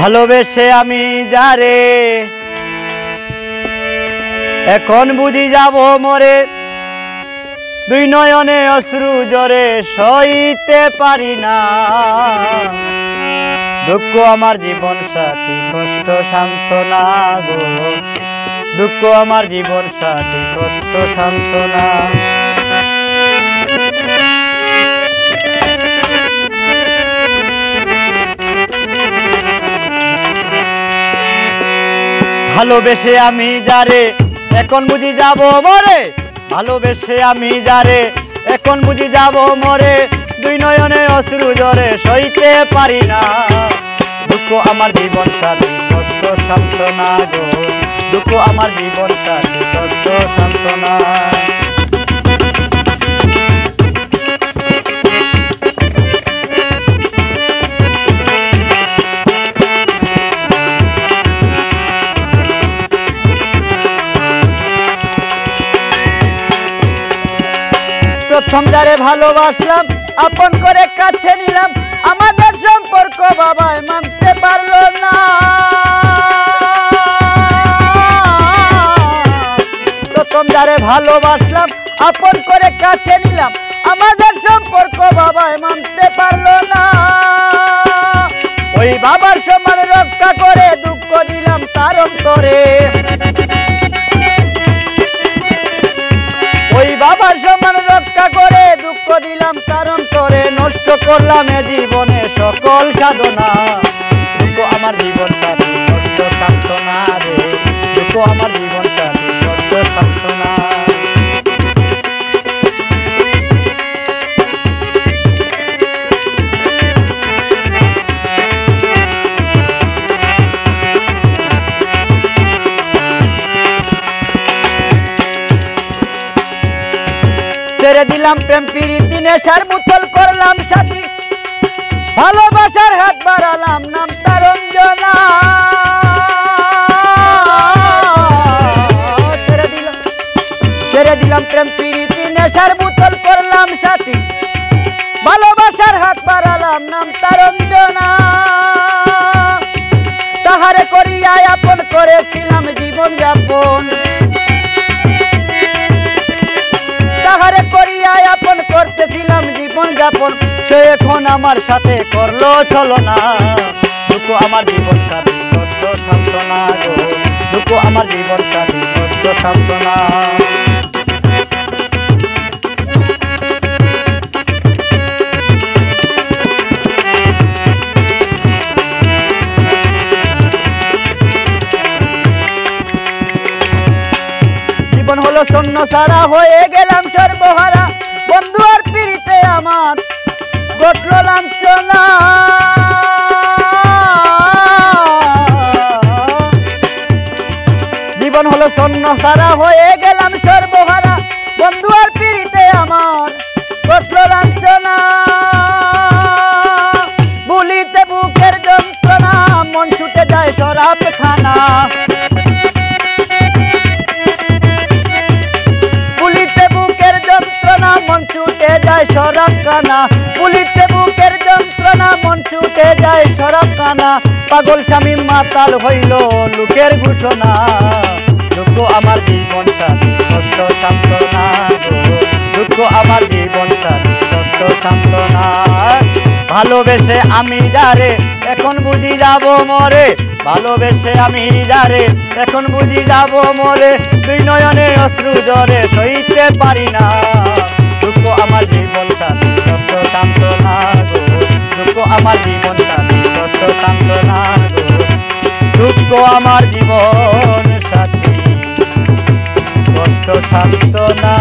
ভালোবেসে আমি যারে এখন বুঝি যাব মরে, দুই নয়নে অশ্রু জরে সইতে পারি না। দুঃখ আমার জীবন সাথী কষ্ট সান্ত্বনা গো, দুঃখ আমার জীবন সাথী কষ্ট সান্ত্বনা। ভালোবেসে আমি যারে এখন বুঝি যাব মরে, ভালোবেসে আমি যারে এখন বুঝি যাব মরে, দুই নয়নে অশ্রু জরে সইতে পারি না। দুঃখ আমার জীবন সাথী কষ্ট সান্ত্বনা গো, দুঃখ আমার জীবন সাথী কষ্ট সান্ত্বনা। প্রথম যারে ভালোবাসলাম আপন করে কাছে নিলাম, আমাদের সম্পর্ক বাবায় মানতে পারলো না। প্রথম যারে ভালোবাসলাম আপন করে কাছে নিলাম, আমাদের সম্পর্ক বাবায় মানতে পারলো না। ওই বাবার সম্মান রক্ষা করে দুঃখ দিলাম তার অন্তরে, ওই বাবার সম্মান রক্ষা করে দুঃখ দিলাম তার অন্তরে। নষ্ট করলাম এ জীবনে সকল সাধনা, দুঃখ আমার জীবন সাথী কষ্ট সান্ত্বনা রে, দুঃখ আমার জীবন সাথী কষ্ট সান্ত্বনা। ছেড়ে দিলাম প্রেম প্রীতি নেশার বোতল করলাম সাথী, ভালোবাসার হাত বাড়ালাম নাম তার অঞ্জনা। ছেড়ে দিলাম প্রেম প্রীতি নেশার বোতল করলাম সাথী, ভালোবাসার হাত বাড়ালাম নাম তার অঞ্জনা। তাহারে করিয়া আপন করেছিলাম জীবন যাপন, তাহারে করিয়া আপন করতেছিলাম জীবন যাপন, সে এখন আমার সাথে করলো ছলনা। দুঃখ আমার জীবন সাথী কষ্ট সান্ত্বনা গো, দুঃখ আমার জীবন সাথী কষ্ট সান্ত্বনা। জীবন হলো শূন্য সারা হয়ে গেলাম সর্বহারা, বন্ধু আর পিড়িতে আমার ঘটল লাঞ্ছনা। জীবন হলো শূন্য সারা হয়ে গেলাম সর্বহারা, বন্ধু আর পিড়িতে আমার ঘটল লাঞ্ছনা। ভুলিতে বুকের যন্ত্রণা মন ছুটে যায় শরাব খানা, মন ছুটে যায় শরাব খানা, পুলিতে বুকের যন্ত্রণা মন ছুটে যায় শরাব খানা। পাগল স্বামী মাতাল হইল লোকের ঘোষণা, দুঃখ আমার জীবন সাথী কষ্ট সান্ত্বনা গো, দুঃখ আমার জীবন সাথী কষ্ট সান্ত্বনা। ভালোবেসে আমি যারে এখন বুঝি যাব মরে, ভালোবেসে আমি যারে এখন বুঝি যাব মরে, দুই নয়নে অশ্রু জরে সইতে পারি না। দুঃখ আমার জীবন সাথী কষ্ট সান্ত্বনা গো, দুঃখ আমার জীবন সাথী কষ্ট সান্ত্বনা গো, দুঃখ আমার জীবন সাথী কষ্ট সান্ত্বনা।